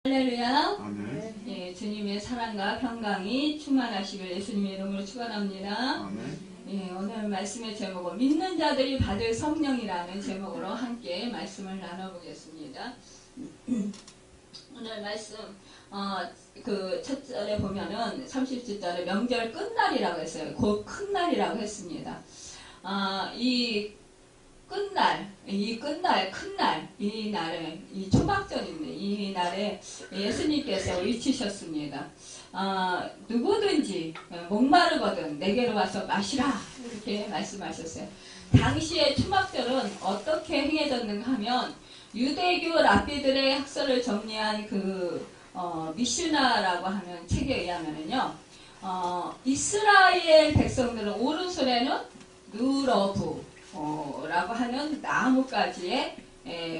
할렐루야. 아멘. 예, 주님의 사랑과 평강이 충만하시길 예수님의 이름으로 축원합니다. 아멘. 예, 오늘 말씀의 제목은 믿는 자들이 받을 성령이라는 제목으로 함께 말씀을 나눠보겠습니다. 오늘 말씀 그 첫 절에 보면은 37절에 명절 끝날이라고 했어요. 곧 큰 날이라고 했습니다. 이 끝날, 큰 날, 이 날에, 이 초막절인데, 이 날에 예수님께서 외치셨습니다. 누구든지 목마르거든 내게로 와서 마시라. 이렇게 말씀하셨어요. 당시의 초막절은 어떻게 행해졌는가 하면, 유대교 랍비들의 학설을 정리한 미슈나라고 하는 책에 의하면은요, 이스라엘 백성들은 오른손에는 누러브, 라고 하는 나뭇가지에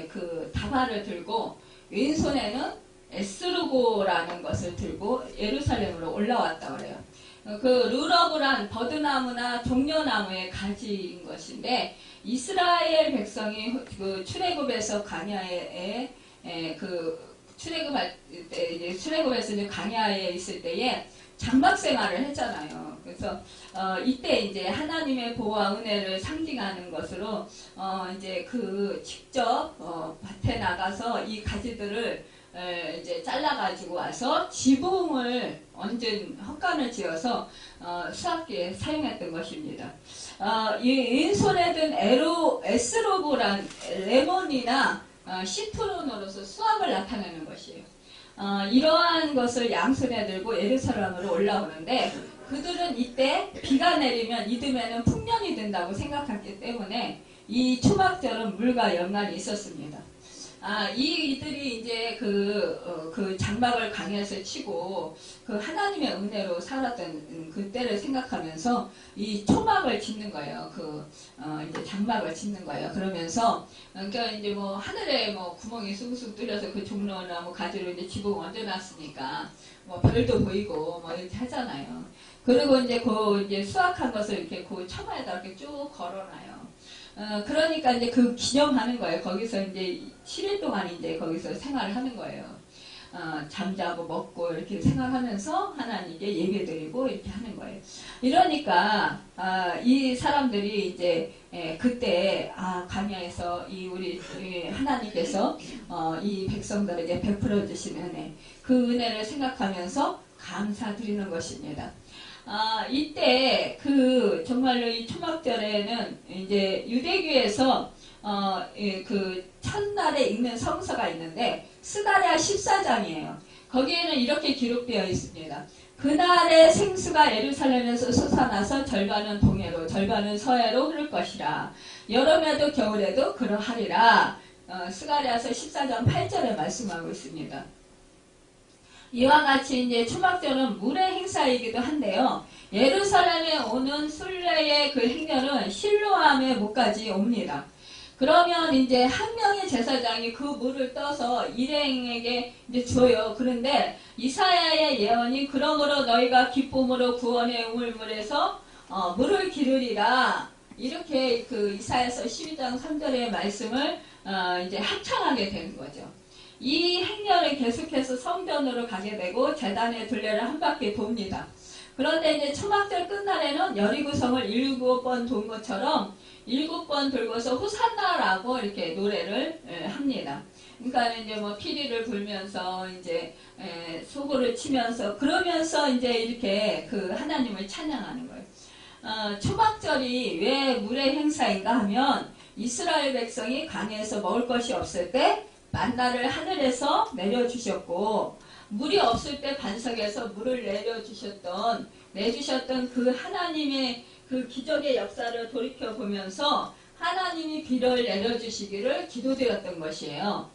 그 다발을 들고 왼손에는 에스루고라는 것을 들고 예루살렘으로 올라왔다 그래요. 그 루러브란 버드나무나 종려나무의 가지인 것인데 이스라엘 백성이 그 출애굽에서 광야에 출애굽에서 이제 광야에 있을 때에 장막 생활을 했잖아요. 그래서 이때 이제 하나님의 보호와 은혜를 상징하는 것으로 이제 직접 밭에 나가서 이 가지들을 이제 잘라가지고 와서 지붕을 얹은 헛간을 지어서 수확기에 사용했던 것입니다. 이 왼손에 든 에스로브란 레몬이나 시트론으로서 수확을 나타내는 것이에요. 이러한 것을 양손에 들고 예루살렘으로 올라오는데 그들은 이때 비가 내리면 이듬해는 풍년이 된다고 생각했기 때문에 이 초막절은 물과 연관이 있었습니다. 이들이 이제 그 장막을 강에서 치고 그 하나님의 은혜로 살았던 그때를 생각하면서 이 초막을 짓는 거예요. 이제 장막을 짓는 거예요. 그러면서 그러니까 이제 뭐 하늘에 뭐 구멍이 쑥쑥 뚫려서 그 종로나 뭐 가지로 이제 지붕 얹어놨으니까 뭐 별도 보이고 뭐 이렇게 하잖아요. 그리고 이제 이제 수확한 것을 이렇게 그 처마에다 이렇게 쭉 걸어놔요. 그러니까 이제 그 기념하는 거예요. 거기서 이제 7일 동안 이제 거기서 생활을 하는 거예요. 잠자고 먹고 이렇게 생활하면서 하나님께 예배드리고 이렇게 하는 거예요. 이러니까 이 사람들이 이제 그때 광야에서 우리 하나님께서 이 백성들에게 베풀어 주신 은혜, 그 은혜를 생각하면서 감사드리는 것입니다. 이때 정말로 이 초막절에는 이제 유대교에서 그 첫날에 읽는 성서가 있는데 스가랴 14장이에요. 거기에는 이렇게 기록되어 있습니다. 그날의 생수가 예루살렘에서 솟아나서 절반은 동해로 절반은 서해로 흐를 것이라. 여름에도 겨울에도 그러하리라. 스가랴서 14장 8절에 말씀하고 있습니다. 이와 같이 이제 초막절은 물의 행사이기도 한데요. 예루살렘에 오는 순례의 그 행렬은 실로암의 목까지 옵니다. 그러면 이제 한 명의 제사장이 그 물을 떠서 일행에게 이제 줘요. 그런데 이사야의 예언이 그러므로 너희가 기쁨으로 구원의 우물물에서 물을 기르리라. 이렇게 그 이사야서 12장 3절의 말씀을 이제 합창하게 되는 거죠. 이 행렬은 계속해서 성전으로 가게 되고 제단의 둘레를 한 바퀴 돕니다. 그런데 이제 초막절 끝날에는 여리고성을 7번 돈 것처럼 7번 돌고서 호산나라고 이렇게 노래를 합니다. 그러니까 이제 뭐 피리를 불면서 이제 소고를 치면서 그러면서 이제 이렇게 그 하나님을 찬양하는 거예요. 초막절이 왜 물의 행사인가 하면 이스라엘 백성이 강에서 먹을 것이 없을 때 만나를 하늘에서 내려주셨고 물이 없을 때 반석에서 물을 내주셨던 그 하나님의 그 기적의 역사를 돌이켜 보면서 하나님이 비를 내려주시기를 기도드렸던 것이에요.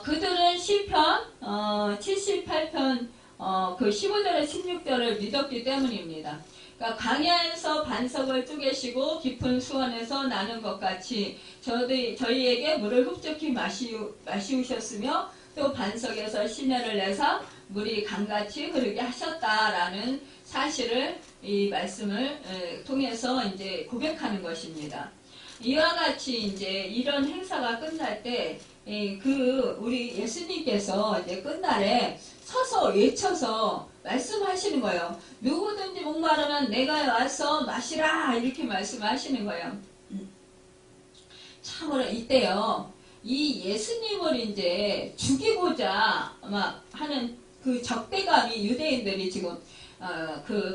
그들은 시편 78편 그 15절에 16절을 믿었기 때문입니다. 그러니까 광야에서 반석을 쪼개시고 깊은 수원에서 나는 것 같이 저희에게 물을 흡족히 마시우셨으며 또 반석에서 시내를 내사 물이 강같이 흐르게 하셨다라는 사실을 이 말씀을 통해서 이제 고백하는 것입니다. 이와 같이 이제 이런 행사가 끝날 때, 우리 예수님께서 이제 끝날에 서서 외쳐서 말씀하시는 거예요. 누구든지 목마르면 내가 와서 마시라. 이렇게 말씀하시는 거예요. 참으로 이때요. 이 예수님을 이제 죽이고자 막 하는 그 적대감이 유대인들이 지금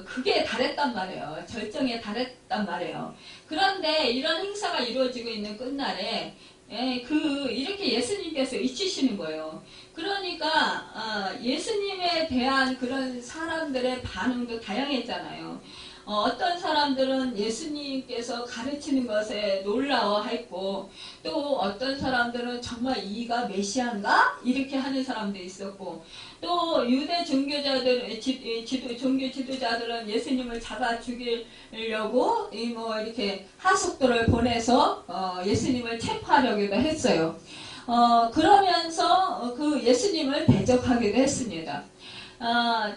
그게 달했단 말이에요. 절정에 달했단 말이에요. 그런데 이런 행사가 이루어지고 있는 끝날에 이렇게 예수님께서 잊히시는 거예요. 그러니까 예수님에 대한 그런 사람들의 반응도 다양했잖아요. 어떤 사람들은 예수님께서 가르치는 것에 놀라워했고, 또 어떤 사람들은 정말 이가 메시아인가? 이렇게 하는 사람도 있었고, 또 유대 종교자들, 종교 지도자들은 예수님을 잡아 죽이려고 이렇게 하속도를 보내서 예수님을 체포하려기도 했어요. 그러면서 그 예수님을 대적하기도 했습니다.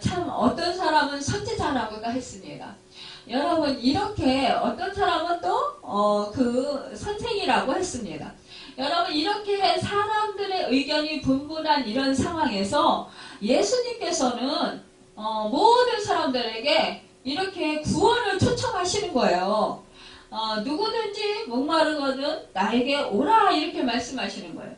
참 어떤 사람은 선지자라고도 했습니다. 여러분, 이렇게 어떤 사람은 또 그 선생이라고 했습니다. 여러분, 이렇게 사람들의 의견이 분분한 이런 상황에서 예수님께서는 모든 사람들에게 이렇게 구원을 초청하시는 거예요. 누구든지 목마르거든 나에게 오라, 이렇게 말씀하시는 거예요.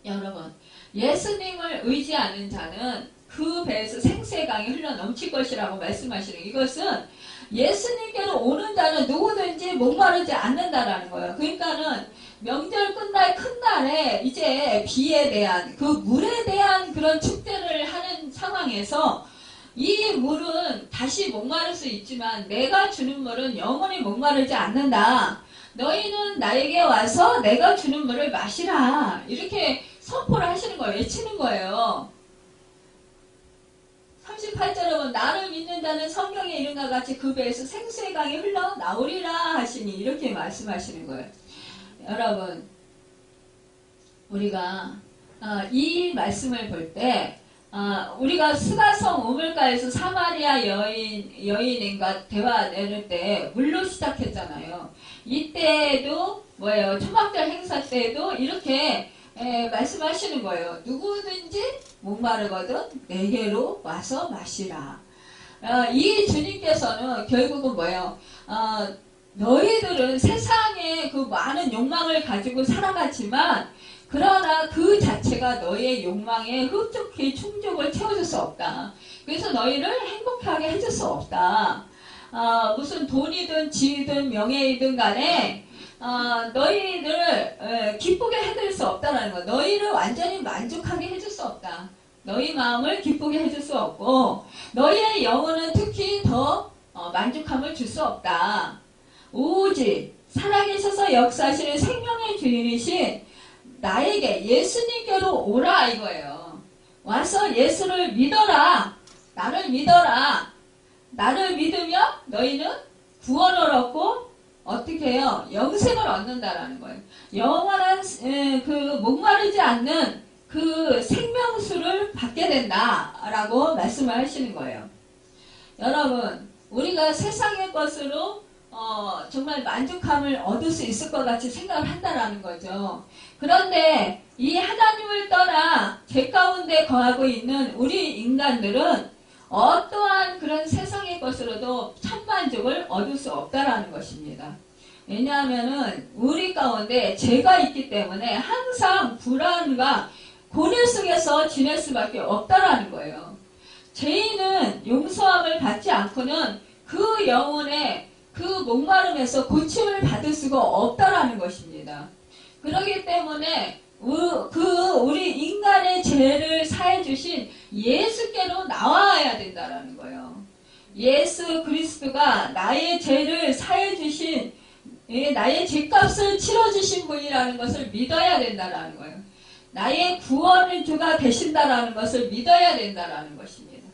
여러분, 예수님을 의지하는 자는 그 배에서 생수의 강이 흘러 넘칠 것이라고 말씀하시는, 이것은 예수님께로 오는 자는 누구든지 목마르지 않는다라는 거예요. 그러니까는 명절 끝날 큰 날에 이제 비에 대한, 그 물에 대한 그런 축제를 하는 상황에서 이 물은 다시 목마를 수 있지만 내가 주는 물은 영원히 목마르지 않는다. 너희는 나에게 와서 내가 주는 물을 마시라. 이렇게 선포를 하시는 거예요. 외치는 거예요. 38절에 보면 나를 믿는 자는 성경에 이른과 같이 그 배에서 생수의 강이 흘러나오리라 하시니, 이렇게 말씀하시는 거예요. 여러분, 우리가 이 말씀을 볼 때 우리가 스가성 우물가에서 사마리아 여인과 대화 나눌 때 물로 시작했잖아요. 이때도 뭐예요? 초막절 행사 때도 이렇게 말씀하시는 거예요. 누구든지 목마르거든 내게로 와서 마시라. 이 주님께서는 결국은 뭐예요? 너희들은 세상에 그 많은 욕망을 가지고 살아갔지만, 그러나 그 자체가 너희의 욕망에 흡족히 충족을 채워줄 수 없다. 그래서 너희를 행복하게 해줄 수 없다. 무슨 돈이든 지위든 명예이든 간에 너희를 기쁘게 해줄 수 없다라는 거. 너희를 완전히 만족하게 해줄 수 없다. 너희 마음을 기쁘게 해줄 수 없고, 너희의 영혼은 특히 더 만족함을 줄 수 없다. 오직 살아계셔서 역사하시는 생명의 주인이신 나에게, 예수님께로 오라 이거예요. 와서 예수를 믿어라. 나를 믿어라. 나를 믿으면 너희는 구원을 얻고 어떻게 해요? 영생을 얻는다라는 거예요. 영원한 그 목마르지 않는 그 생명수를 받게 된다라고 말씀을 하시는 거예요. 여러분, 우리가 세상의 것으로 정말 만족함을 얻을 수 있을 것 같이 생각을 한다라는 거죠. 그런데 이 하나님을 떠나 죄 가운데 거하고 있는 우리 인간들은 어떠한 그런 세상의 것으로도 참만족을 얻을 수 없다라는 것입니다. 왜냐하면은 우리 가운데 죄가 있기 때문에 항상 불안과 고뇌 속에서 지낼 수밖에 없다라는 거예요. 죄인은 용서함을 받지 않고는 그 영혼의 그 목마름에서 고침을 받을 수가 없다라는 것입니다. 그렇기 때문에 우리 인간의 죄를 사해 주신 예수께로 나와야 된다라는 거예요. 예수 그리스도가 나의 죄를 사해 주신, 나의 죄값을 치러 주신 분이라는 것을 믿어야 된다라는 거예요. 나의 구원의 주가 되신다라는 것을 믿어야 된다라는 것입니다.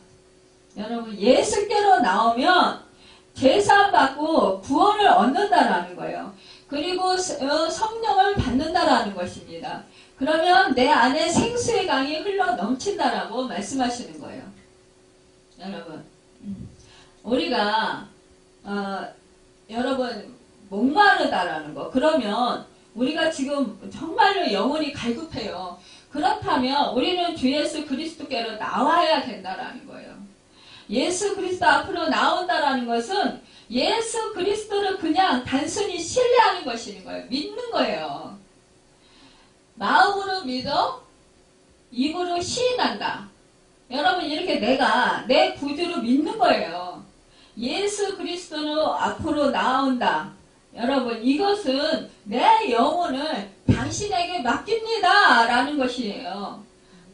여러분, 예수께로 나오면 죄사함 받고 구원을 얻는다라는 거예요. 그리고 성령을 받는다라는 것입니다. 그러면 내 안에 생수의 강이 흘러 넘친다라고 말씀하시는 거예요. 여러분, 우리가 여러분 목마르다라는 거. 그러면 우리가 지금 정말로 영혼이 갈급해요. 그렇다면 우리는 주 예수 그리스도께로 나와야 된다라는 거예요. 예수 그리스도 앞으로 나온다라는 것은 예수 그리스도를 그냥 단순히 신뢰하는 것인 거예요. 믿는 거예요. 마음으로 믿어 입으로 시인한다. 여러분 이렇게 내가 내 구주로 믿는 거예요. 예수 그리스도는 앞으로 나온다. 여러분 이것은 내 영혼을 당신에게 맡깁니다 라는 것이에요.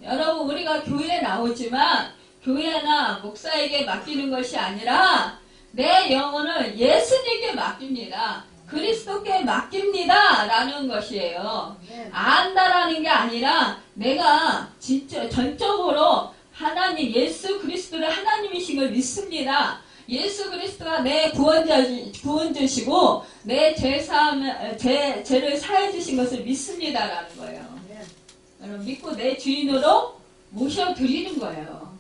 여러분 우리가 교회에 나오지만 교회나 목사에게 맡기는 것이 아니라 내 영혼을 예수님께 맡깁니다. 그리스도께 맡깁니다 라는 것이에요. 안다라는 게 아니라 내가 진짜 전적으로 하나님 예수 그리스도를 하나님이신 걸 믿습니다. 예수 그리스도가 내 구원주시고 내 죄를 사해 주신 것을 믿습니다라는 거예요. 여러분 믿고 내 주인으로 모셔드리는 거예요.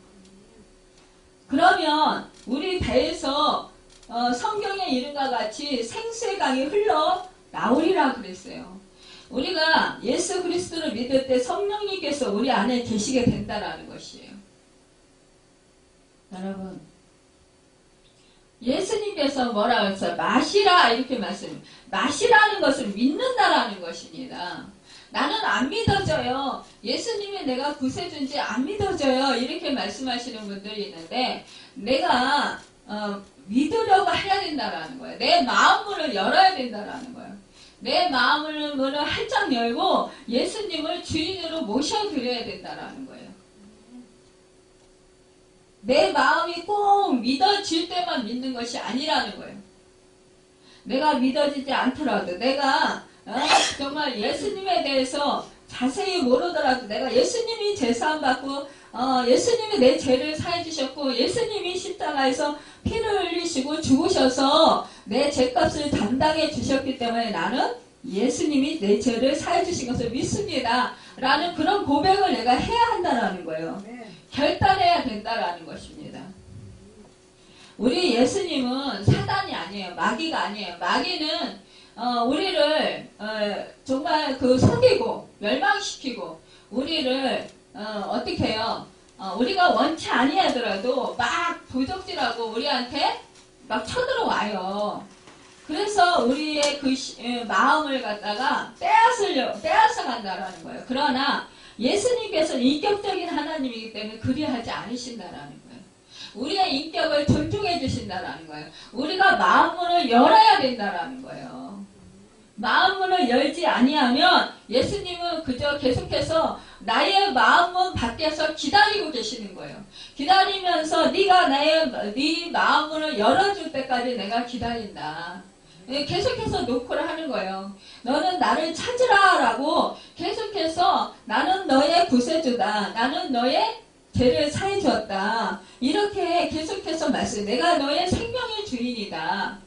그러면 우리 배에서 성경에 이른과 같이 생수의 강이 흘러 나오리라 그랬어요. 우리가 예수 그리스도를 믿을 때 성령님께서 우리 안에 계시게 된다라는 것이에요. 여러분 예수님께서 뭐라고 했어요? 마시라 이렇게 마시라는 것을 믿는다라는 것입니다. 나는 안 믿어져요. 예수님이 내가 구세주인지 안 믿어져요. 이렇게 말씀하시는 분들이 있는데 내가 믿으려고 해야 된다라는 거예요. 내 마음문을 열어야 된다라는 거예요. 내 마음문을 활짝 열고 예수님을 주인으로 모셔드려야 된다라는 거예요. 내 마음이 꼭 믿어질 때만 믿는 것이 아니라는 거예요. 내가 믿어지지 않더라도 내가 정말 예수님에 대해서 자세히 모르더라도 내가 예수님이 제사함 받고 예수님이 내 죄를 사해 주셨고 예수님이 십자가에서 피를 흘리시고 죽으셔서 내 죄값을 담당해 주셨기 때문에 나는 예수님이 내 죄를 사해 주신 것을 믿습니다 라는 그런 고백을 내가 해야 한다는 거예요. 결단해야 된다라는 것입니다. 우리 예수님은 사단이 아니에요. 마귀가 아니에요. 마귀는 우리를 정말 속이고 멸망시키고 우리를 어떻게 해요? 우리가 원치 아니하더라도 막 도적질하고 우리한테 막 쳐들어와요. 그래서 우리의 마음을 갖다가 빼앗아 간다라는 거예요. 그러나 예수님께서는 인격적인 하나님이기 때문에 그리하지 않으신다라는 거예요. 우리의 인격을 존중해 주신다라는 거예요. 우리가 마음문을 열어야 된다라는 거예요. 마음문을 열지 아니하면 예수님은 그저 계속해서 나의 마음문 밖에서 기다리고 계시는 거예요. 기다리면서 네가 네 마음문을 열어줄 때까지 내가 기다린다. 계속해서 노크를 하는 거예요. 너는 나를 찾으라 라고 계속해서 나는 너의 구세주다. 나는 너의 죄를 사해 주었다. 이렇게 계속해서 내가 너의 생명의 주인이다.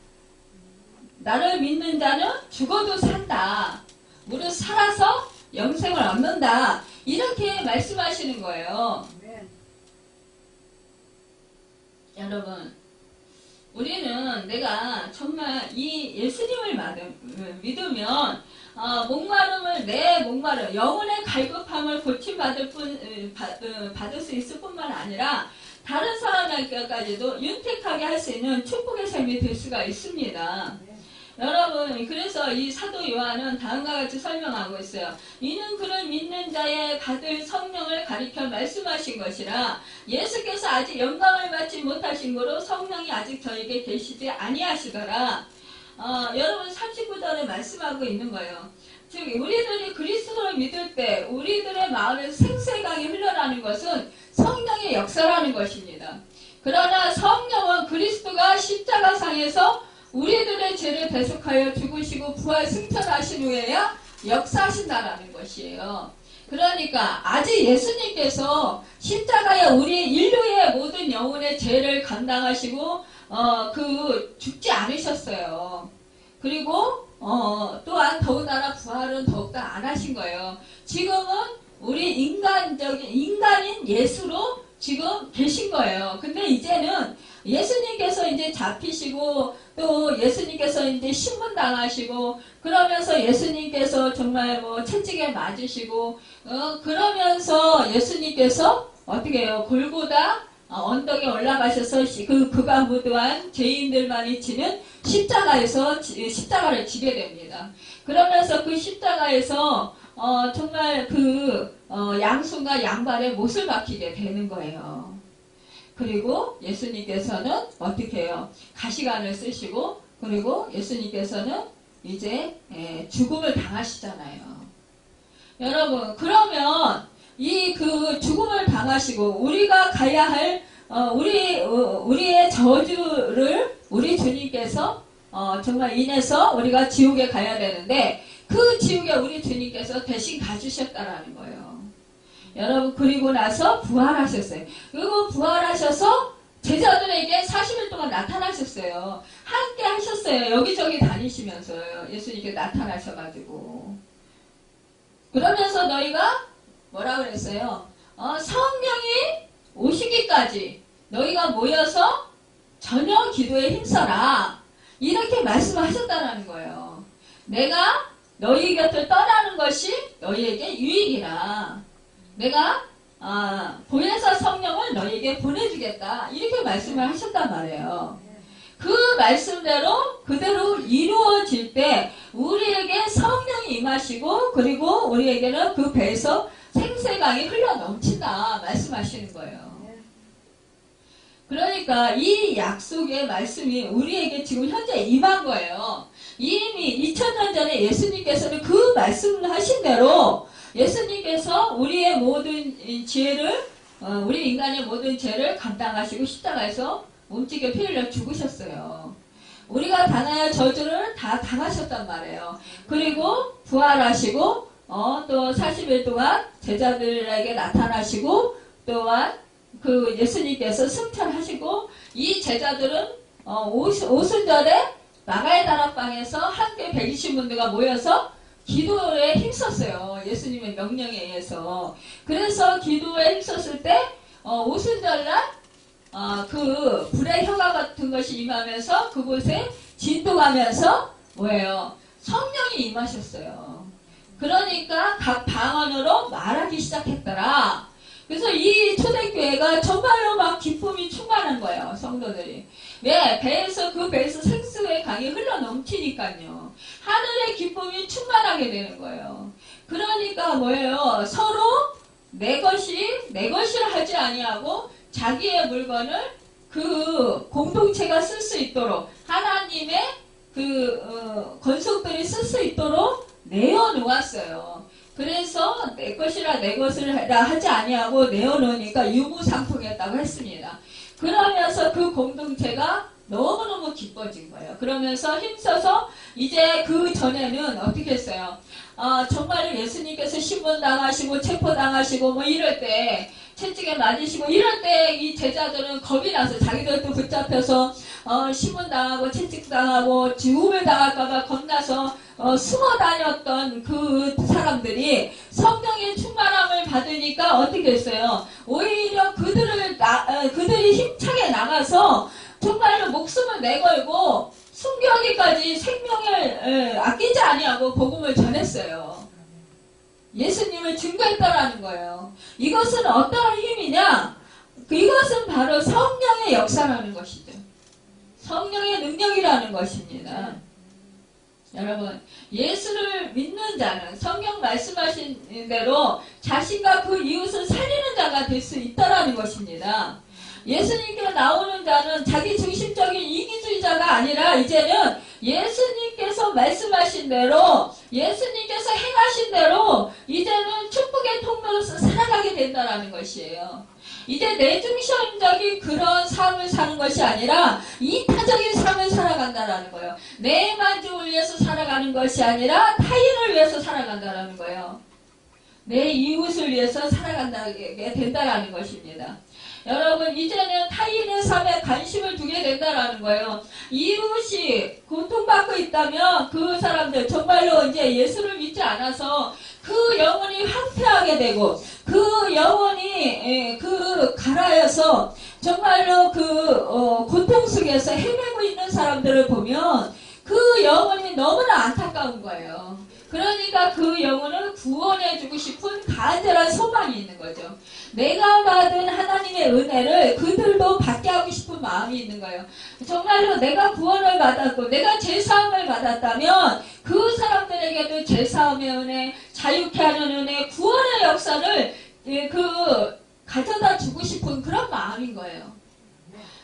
나를 믿는 자는 죽어도 산다. 무릇 살아서 영생을 얻는다. 이렇게 말씀하시는 거예요. 여러분 우리는 내가 정말 이 예수님을 믿으면 내 목마름 영혼의 갈급함을 고침받을 받을 수 있을 뿐만 아니라 다른 사람에게까지도 윤택하게 할 수 있는 축복의 삶이 될 수가 있습니다. 여러분 그래서 이 사도 요한은 다음과 같이 설명하고 있어요. 이는 그를 믿는 자의 받을 성령을 가리켜 말씀하신 것이라 예수께서 아직 영광을 받지 못하신 거로 성령이 아직 저에게 계시지 아니하시더라. 여러분 39절에 말씀하고 있는 거예요. 즉 우리들이 그리스도를 믿을 때 우리들의 마음에 생수의 강이 흘러나는 것은 성령의 역사라는 것입니다. 그러나 성령은 그리스도가 십자가상에서 우리들의 죄를 대속하여 죽으시고 부활 승천하신 후에야 역사하신다라는 것이에요. 그러니까 아직 예수님께서 십자가에 우리 인류의 모든 영혼의 죄를 감당하시고 죽지 않으셨어요. 그리고 또한 더군다나 부활은 더욱더 안 하신 거예요. 지금은 우리 인간인 예수로 지금 계신 거예요. 근데 이제는 예수님께서 이제 잡히시고 또 예수님께서 이제 신문당하시고 그러면서 예수님께서 정말 뭐 채찍에 맞으시고 그러면서 예수님께서 어떻게 해요? 골고다 언덕에 올라가셔서 그가 무도한 죄인들만이 지는 십자가를 지게 됩니다. 그러면서 그 십자가에서 정말 양손과 양발에 못을 박히게 되는 거예요. 그리고 예수님께서는 어떻게 해요? 가시관을 쓰시고 그리고 예수님께서는 이제 죽음을 당하시잖아요. 여러분 그러면 그 죽음을 당하시고 우리가 가야 할 우리의 저주를 우리 주님께서 정말 인해서 우리가 지옥에 가야 되는데 그 지옥에 우리 주님께서 대신 가주셨다라는 거예요. 여러분 그리고 나서 부활하셨어요. 그리고 부활하셔서 제자들에게 40일 동안 나타나셨어요. 함께 하셨어요. 여기저기 다니시면서요. 예수님께 나타나셔가지고 그러면서 너희가 뭐라 그랬어요? 성령이 오시기까지 너희가 모여서 저녁 기도에 힘써라. 이렇게 말씀하셨다는 거예요. 내가 너희 곁을 떠나는 것이 너희에게 유익이라. 내가 보혜사 성령을 너희에게 보내주겠다. 이렇게 말씀을 하셨단 말이에요. 그 말씀대로 그대로 이루어질 때 우리에게 성령이 임하시고 그리고 우리에게는 그 배에서 생수강이 흘러 넘친다 말씀하시는 거예요. 그러니까 이 약속의 말씀이 우리에게 지금 현재 임한 거예요. 이미 2000년 전에 예수님께서는 그 말씀을 하신 대로 예수님께서 우리의 모든 죄를 우리 인간의 모든 죄를 감당하시고 십자가에서 몸짓게 피 흘려 죽으셨어요. 우리가 당할 저주를 다 당하셨단 말이에요. 그리고 부활하시고 또 40일 동안 제자들에게 나타나시고 또한 그 예수님께서 승천하시고 이 제자들은 오순절에 마가의 다락방에서 함께 120분들과 모여서 기도에 힘썼어요. 예수님의 명령에 의해서. 그래서 기도에 힘썼을 때 오순절날 그 불의 혀가 같은 것이 임하면서 그곳에 진동하면서 뭐예요? 성령이 임하셨어요. 그러니까 각 방언으로 말하기 시작했더라. 그래서 이 초대교회가 정말로 막 기쁨이 충만한 거예요. 성도들이. 왜? 그 배에서 생수의 강이 흘러 넘치니까요. 하늘의 기쁨이 충만하게 되는 거예요. 그러니까 뭐예요? 서로 내 것이라 하지 아니하고 자기의 물건을 그 공동체가 쓸 수 있도록 하나님의 권속들이 쓸 수 있도록 내어놓았어요. 그래서 내 것이라 내 것이라 하지 아니하고 내어놓으니까 유무상통했다고 했습니다. 그러면서 그 공동체가 너무너무 기뻐진 거예요. 그러면서 힘써서 이제 그 전에는 어떻게 했어요? 정말로 예수님께서 신문당하시고 체포당하시고 뭐 이럴 때 채찍에 맞으시고 이럴 때 이 제자들은 겁이 나서 자기들도 붙잡혀서 신문당하고 채찍당하고 죽음을 당할까봐 겁나서 숨어 다녔던 그 사람들이 성령의 충만함을 받으니까 어떻게 했어요? 오히려 그들이 힘차게 나가서 정말로 목숨을 내걸고 순교하기까지 생명을 아끼지 아니하고 복음을 전했어요. 예수님을 증거했다라는 거예요. 이것은 어떠한 힘이냐? 이것은 바로 성령의 역사라는 것이죠. 성령의 능력이라는 것입니다. 여러분, 예수를 믿는 자는 성경 말씀하신 대로 자신과 그 이웃을 살리는 자가 될 수 있다라는 것입니다. 예수님께 나오는 자는 자기 중심적인 이기주의자가 아니라 이제는 예수님께서 말씀하신 대로 예수님께서 행하신 대로 이제는 축복의 통로로서 살아가게 된다는 것이에요. 이제 내중심적인 그런 삶을 사는 것이 아니라 이타적인 삶을 살아간다는 거예요. 내 만족을 위해서 살아가는 것이 아니라 타인을 위해서 살아간다는 거예요. 내 이웃을 위해서 살아간다게 된다는 것입니다. 여러분, 이제는 타인의 삶에 관심을 두게 된다는 거예요. 이웃이 고통받고 있다면 그 사람들 정말로 이제 예수를 믿지 않아서 그 영혼이 황폐하게 되고 그 영혼이 가라여서 정말로 고통 속에서 헤매고 있는 사람들을 보면 그 영혼이 너무나 안타까운 거예요. 그러니까 그 영혼을 구원해주고 싶은 간절한 소망이 있는 거죠. 내가 받은 하나님의 은혜를 그들도 받게 하고 싶은 마음이 있는 거예요. 정말로 내가 구원을 받았고 내가 제사함을 받았다면 그 사람들에게도 제사함의 은혜, 자유케 하는 은혜, 구원의 역사를 가져다 주고 싶은 그런 마음인 거예요.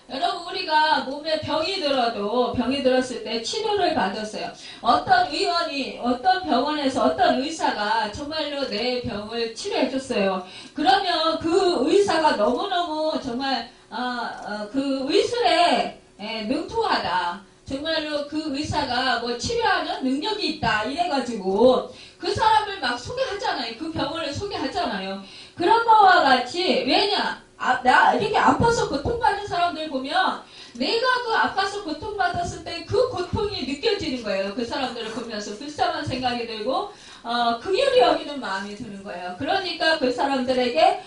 여러분, 우리가 몸에 병이 들었을 때 치료를 받았어요. 어떤 의원이, 어떤 병원에서 어떤 의사가 정말로 내 병을 치료해줬어요. 그러면 그 의사가 너무너무 정말, 그 의술에 능통하다. 정말로 그 의사가 뭐 치료하는 능력이 있다. 이래가지고 그 사람을 막 소개하잖아요. 그 병원을 소개하잖아요. 그런 거와 같이, 왜냐? 나 이렇게 아파서 고통받는 사람들 보면 내가 그 아파서 고통받았을 때 그 고통이 느껴지는 거예요. 그 사람들을 보면서 불쌍한 생각이 들고 긍휼히 여기는 마음이 드는 거예요. 그러니까 그 사람들에게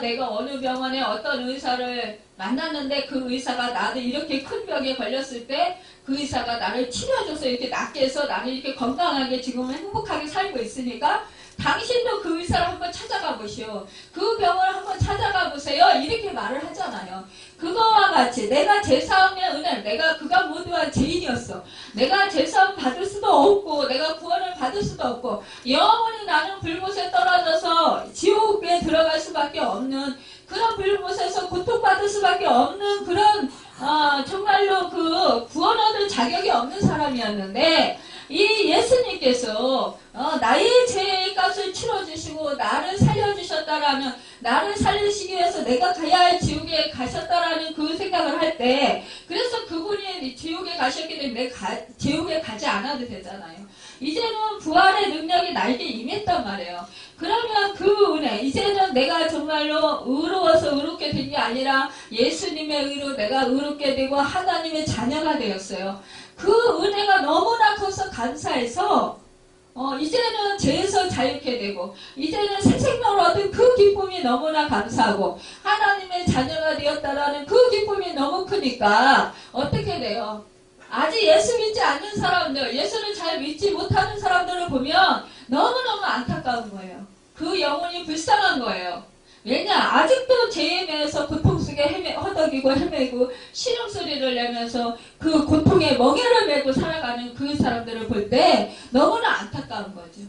내가 어느 병원에 어떤 의사를 만났는데 그 의사가 나도 이렇게 큰 병에 걸렸을 때 그 의사가 나를 치료해줘서 이렇게 낫게 해서 나는 이렇게 건강하게 지금 행복하게 살고 있으니까 당신도 그 의사를 한번 찾아가 보시오. 그 병을 한번 찾아가 보세요. 이렇게 말을 하잖아요. 그거와 같이 내가 제사함의 은혜를, 내가 그가 모두한 죄인이었어. 내가 제사함 받을 수도 없고 내가 구원을 받을 수도 없고 영원히 나는 불못에 떨어져서 지옥에 들어갈 수밖에 없는 그런 불못에서 고통받을 수밖에 없는 그런 정말로 그 구원 얻을 자격이 없는 사람이었는데 이 예수님께서 나의 죄의 값을 치러주시고 나를 살려주셨다라는, 나를 살리시기 위해서 내가 가야 할 지옥에 가셨다라는 그 생각을 할 때, 그래서 그분이 지옥에 가셨기 때문에 지옥에 가지 않아도 되잖아요. 이제는 부활의 능력이 나에게 임했단 말이에요. 그러면 그 은혜, 이제는 내가 정말로 의로워서 의롭게 된 게 아니라 예수님의 의로 내가 의롭게 되고 하나님의 자녀가 되었어요. 그 은혜가 너무나 커서 감사해서 이제는 죄에서 자유케 되고 이제는 새 생명을 얻은 그 기쁨이 너무나 감사하고 하나님의 자녀가 되었다라는 그 기쁨이 너무 크니까 어떻게 돼요? 아직 예수 믿지 않는 사람들, 예수를 잘 믿지 못하는 사람들을 보면 너무너무 안타까운 거예요. 그 영혼이 불쌍한 거예요. 왜냐? 아직도 죄에 매여서 고통 속에 허덕이고 헤매고 신음소리를 내면서 그 고통에 멍에를 메고 살아가는 그 사람들을 볼 때 너무나 안타까운 거죠.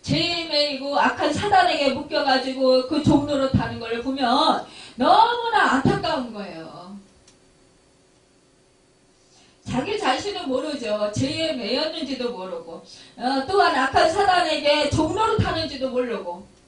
죄에 매이고 악한 사단에게 묶여가지고 그 종로로 타는 걸 보면 너무나 안타까운 거예요. 자기 자신은 모르죠. 죄에 매였는지도 모르고 또한 악한 사단에게 종로로 타는지도 모르고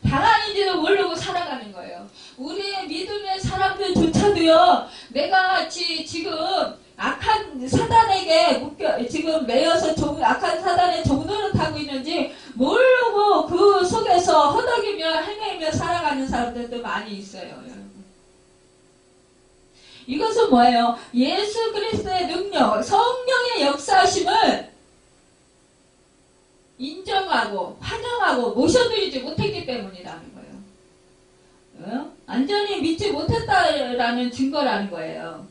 당한인지도 모르고 살아가는 거예요. 우리의 믿음의 사람들조차도요, 내가 지금 악한 사단에게 지금 매여서 악한 사단의 종로를 타고 있는지 모르고 그 속에서 허덕이며 헤매며 살아가는 사람들도 많이 있어요, 여러분. 이것은 뭐예요? 예수 그리스도의 능력, 성령의 역사하심을 인정하고 환영하고 모셔드리지 못했기 때문이라는 거예요. 완전히 믿지 못했다라는 증거라는 거예요.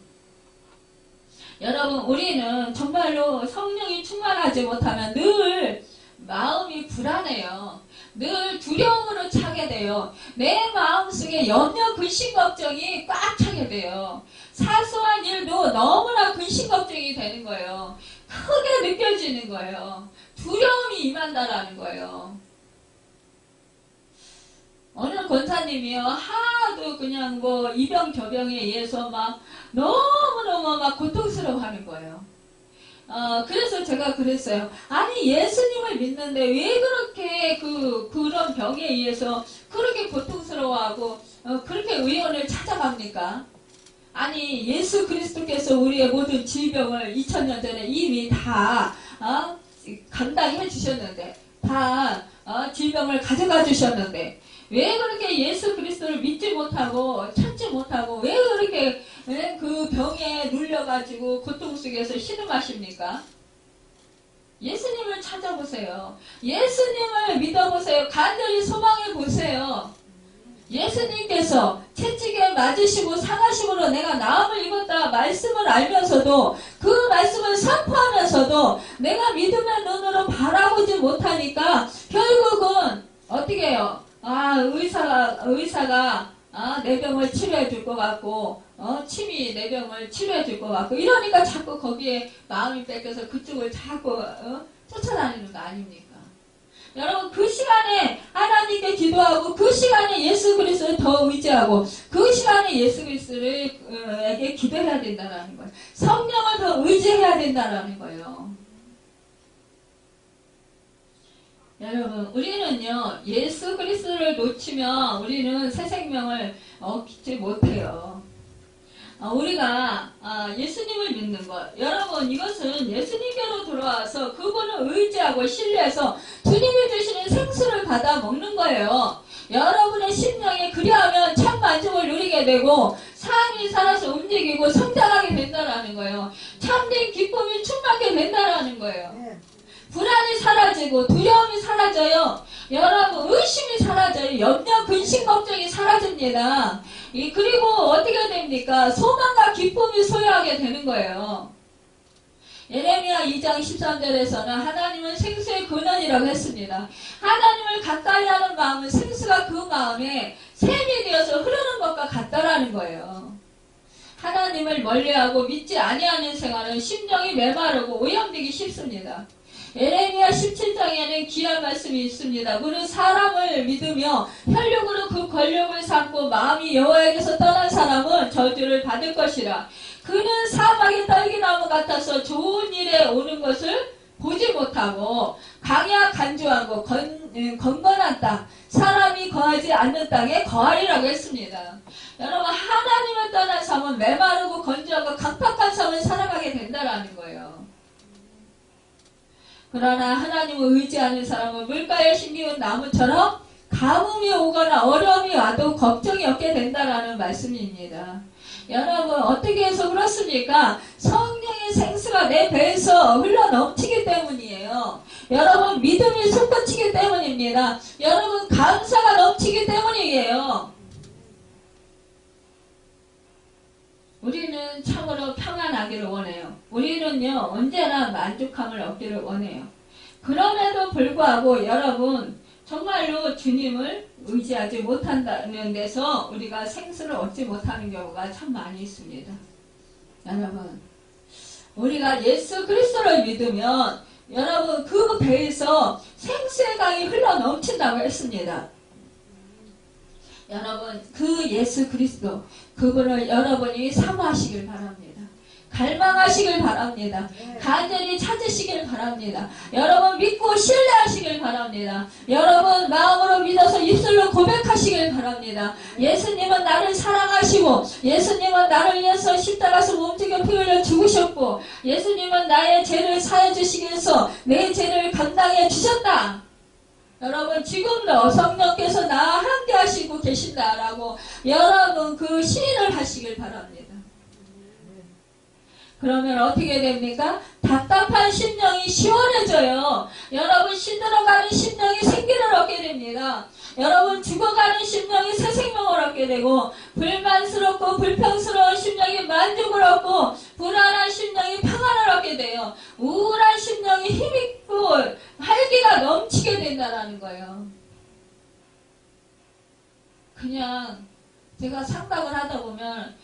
여러분, 우리는 정말로 성령이 충만하지 못하면 늘 마음이 불안해요. 늘 두려움으로 차게 돼요. 내 마음속에 염려, 근심, 걱정이 꽉 차게 돼요. 사소한 일도 너무나 근심, 걱정이 되는 거예요. 크게 느껴지는 거예요. 두려움이 임한다라는 거예요. 어느 권사님이요, 하도 그냥 뭐 이병저병에 의해서 막 너무너무 막 고통스러워 하는 거예요. 그래서 제가 그랬어요. 아니, 예수님을 믿는데 왜 그렇게 그런 병에 의해서 그렇게 고통스러워하고 그렇게 의원을 찾아갑니까? 아니, 예수 그리스도께서 우리의 모든 질병을 2000년 전에 이미 다 감당해 주셨는데, 다 질병을 가져가 주셨는데 왜 그렇게 예수 그리스도를 믿지 못하고 찾지 못하고 왜 그렇게 그 병에 눌려가지고 고통 속에서 신음하십니까? 예수님을 찾아보세요. 예수님을 믿어보세요. 간절히 소망해 보세요. 예수님께서 채찍에 맞으시고 상하심으로 내가 나음을 입었다 말씀을 알면서도 그 말씀을 선포하면서도 내가 믿음의 눈으로 바라보지 못하니까 결국은 어떻게 해요? 의사가 내 병을 치료해 줄 것 같고 침이 내 병을 치료해 줄 것 같고 이러니까 자꾸 거기에 마음이 뺏겨서 그쪽을 자꾸 쫓아다니는 거 아닙니까? 여러분 그 시간에 하나님께 기도하고 그 시간에 예수 그리스도를 더 의지하고 그 시간에 예수 그리스도에게 기도해야 된다는 거예요. 성령을 더 의지해야 된다는 거예요. 여러분 우리는요 예수 그리스도를 놓치면 우리는 새 생명을 얻지 못해요. 우리가 예수님을 믿는 것, 여러분 이것은 예수님께로 돌아와서 그분을 의지하고 신뢰해서 주님이 주시는 생수를 받아 먹는 거예요. 여러분의 심령에 그리하면 참 만족을 누리게 되고 삶이 살아서 움직이고 성장하게 된다는 거예요. 참된 기쁨이 충만하게 된다는 거예요. 불안이 사라지고 두려움이 사라져요. 여러분 의심이 사라져요. 염려, 근심, 걱정이 사라집니다. 그리고 어떻게 됩니까? 소망과 기쁨이 소유하게 되는 거예요. 예레미야 2장 13절에서는 하나님은 생수의 근원이라고 했습니다. 하나님을 가까이 하는 마음은 생수가 그 마음에 샘이 되어서 흐르는 것과 같다라는 거예요. 하나님을 멀리하고 믿지 아니하는 생활은 심령이 메마르고 오염되기 쉽습니다. 예레미야 17장에는 귀한 말씀이 있습니다. 그는 사람을 믿으며 혈육으로 그 권력을 삼고 마음이 여호와에게서 떠난 사람은 저주를 받을 것이라. 그는 사막의 딸기나무 같아서 좋은 일에 오는 것을 보지 못하고 강야 간주하고 건건한 땅, 사람이 거하지 않는 땅에 거하리라고 했습니다. 여러분 하나님을 떠난 삶은 메마르고 건조하고 강팍한 삶을 살아가게 된다는 거예요. 그러나 하나님을 의지하는 사람은 물가에 심기운 나무처럼 가뭄이 오거나 어려움이 와도 걱정이 없게 된다라는 말씀입니다. 여러분 어떻게 해서 그렇습니까? 성령의 생수가 내 배에서 흘러넘치기 때문이에요. 여러분 믿음이 솟구치기 때문입니다. 여러분 감사가 넘치기 때문이에요. 우리는 참으로 평안하기를 원해요. 우리는요 언제나 만족함을 얻기를 원해요. 그럼에도 불구하고 여러분 정말로 주님을 의지하지 못한다는 데서 우리가 생수를 얻지 못하는 경우가 참 많이 있습니다. 여러분 우리가 예수 그리스도를 믿으면 여러분 그 배에서 생수의 강이 흘러 넘친다고 했습니다. 여러분 그 예수 그리스도 그분을 여러분이 사모하시길 바랍니다. 갈망하시길 바랍니다. 간절히 찾으시길 바랍니다. 여러분 믿고 신뢰하시길 바랍니다. 여러분 마음으로 믿어서 입술로 고백하시길 바랍니다. 예수님은 나를 사랑하시고 예수님은 나를 위해서 십자가에서 몸뚱이 피 흘려 죽으셨고 예수님은 나의 죄를 사해 주시기 위해서 내 죄를 감당해 주셨다. 여러분 지금도 성령께서 나와 함께 하시고 계신다라고 여러분 그 시인을 하시길 바랍니다. 그러면 어떻게 됩니까? 답답한 심령이 시원해져요. 여러분 시들어가는 심령이 생기를 얻게 됩니다. 여러분 죽어가는 심령이 새 생명을 얻게 되고 불만스럽고 불평스러운 심령이 만족을 얻고 불안한 심령이 평안을 얻게 돼요. 우울한 심령이 힘있고 활기가 넘치게 된다는 거예요. 그냥 제가 상담을 하다 보면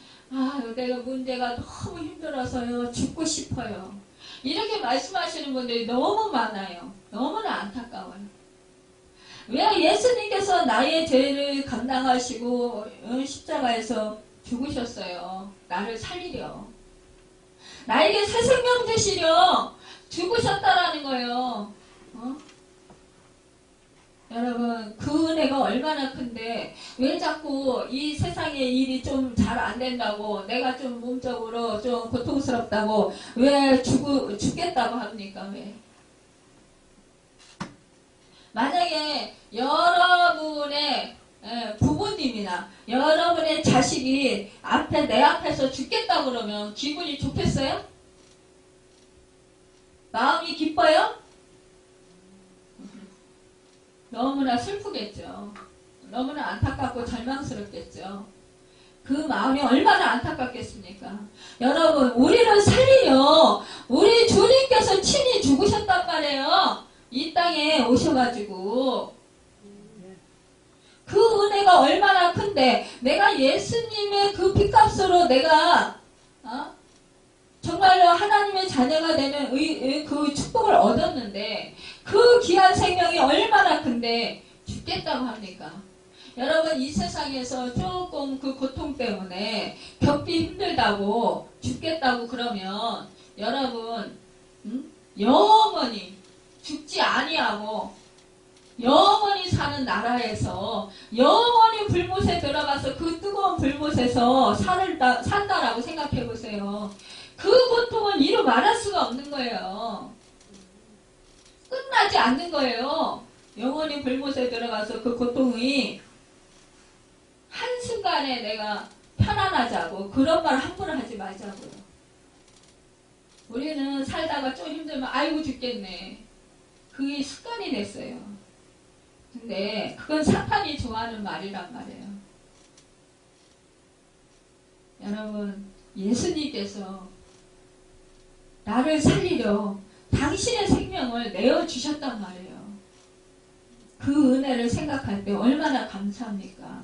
내가 문제가 너무 힘들어서요. 죽고 싶어요. 이렇게 말씀하시는 분들이 너무 많아요. 너무나 안타까워요. 왜 예수님께서 나의 죄를 감당하시고 십자가에서 죽으셨어요. 나를 살리려. 나에게 새 생명 주시려 죽으셨다라는 거예요. 여러분 그 은혜가 얼마나 큰데 왜 자꾸 이 세상의 일이 좀 잘 안 된다고 내가 좀 몸적으로 좀 고통스럽다고 왜 죽겠다고 합니까? 왜? 만약에 여러분의 부모님이나 여러분의 자식이 내 앞에서 죽겠다고 그러면 기분이 좋겠어요? 마음이 기뻐요? 너무나 슬프겠죠. 너무나 안타깝고 절망스럽겠죠. 그 마음이 얼마나 안타깝겠습니까? 여러분, 우리를 살리려 우리 주님께서 친히 죽으셨단 말이에요. 이 땅에 오셔가지고. 그 은혜가 얼마나 큰데 내가 예수님의 그 핏값으로 내가 정말로 하나님의 자녀가 되는 그 축복을 얻었는데 그 귀한 생명이 얼마나 큰데 죽겠다고 합니까? 여러분, 이 세상에서 조금 그 고통 때문에 겪기 힘들다고 죽겠다고 그러면 여러분 영원히 죽지 아니하고 영원히 사는 나라에서 영원히 불못에 들어가서 그 뜨거운 불못에서 산다라고 생각해 보세요. 그 고통은 이루 말할 수가 없는 거예요. 끝나지 않는 거예요. 영원히 불못에 들어가서 그 고통이 한순간에 내가 편안하자고 그런 말 함부로 하지 말자고요. 우리는 살다가 좀 힘들면 아이고 죽겠네. 그게 습관이 됐어요. 근데 그건 사탄이 좋아하는 말이란 말이에요. 여러분, 예수님께서 나를 살리려 당신의 생명을 내어주셨단 말이에요. 그 은혜를 생각할 때 얼마나 감사합니까?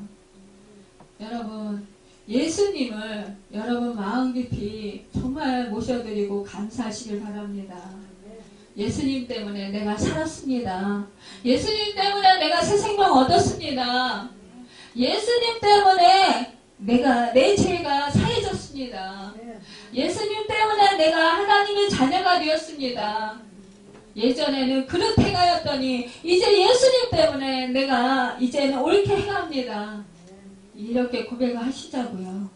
여러분, 예수님을 여러분 마음 깊이 정말 모셔드리고 감사하시길 바랍니다. 예수님 때문에 내가 살았습니다. 예수님 때문에 내가 새 생명 얻었습니다. 예수님 때문에 내 죄가 사해졌습니다. 예수님 때문에 내가 하나님의 자녀가 되었습니다. 예전에는 그릇 행하였더니 이제 예수님 때문에 내가 이제는 옳게 행합니다. 이렇게 고백을 하시자고요.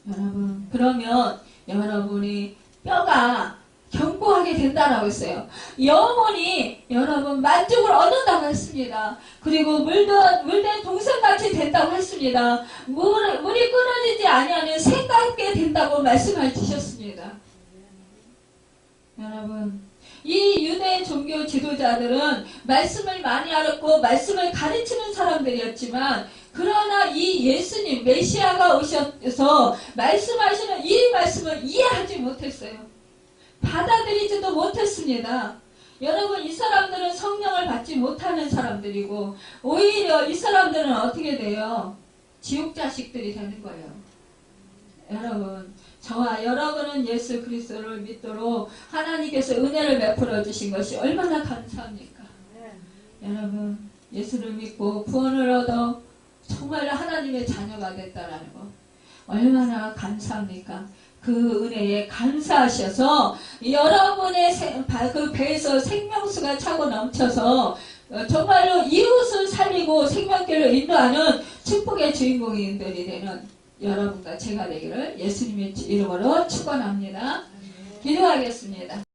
여러분, 그러면 여러분이 뼈가 견고하게 된다라고 했어요. 영원히 여러분 만족을 얻는다고 했습니다. 그리고 물된 동산같이 된다고 했습니다. 물이 끊어지지 아니하는 샘과 함께 된다고 말씀을 주셨습니다. 여러분, 이 유대 종교 지도자들은 말씀을 많이 알았고 말씀을 가르치는 사람들이었지만 그러나 이 예수님 메시아가 오셔서 말씀하시는 이 말씀을 이해하지 못했어요. 받아들이지도 못했습니다. 여러분, 이 사람들은 성령을 받지 못하는 사람들이고 오히려 이 사람들은 어떻게 돼요? 지옥 자식들이 되는 거예요. 여러분, 저와 여러분은 예수 그리스도를 믿도록 하나님께서 은혜를 베풀어 주신 것이 얼마나 감사합니까? 여러분, 예수를 믿고 구원을 얻어 정말 하나님의 자녀가 됐다라는 것 얼마나 감사합니까? 그 은혜에 감사하셔서 여러분의 그 배에서 생명수가 차고 넘쳐서 정말로 이웃을 살리고 생명길을 인도하는 축복의 주인공들이 되는 여러분과 제가 되기를 예수님의 이름으로 축원합니다. 기도하겠습니다.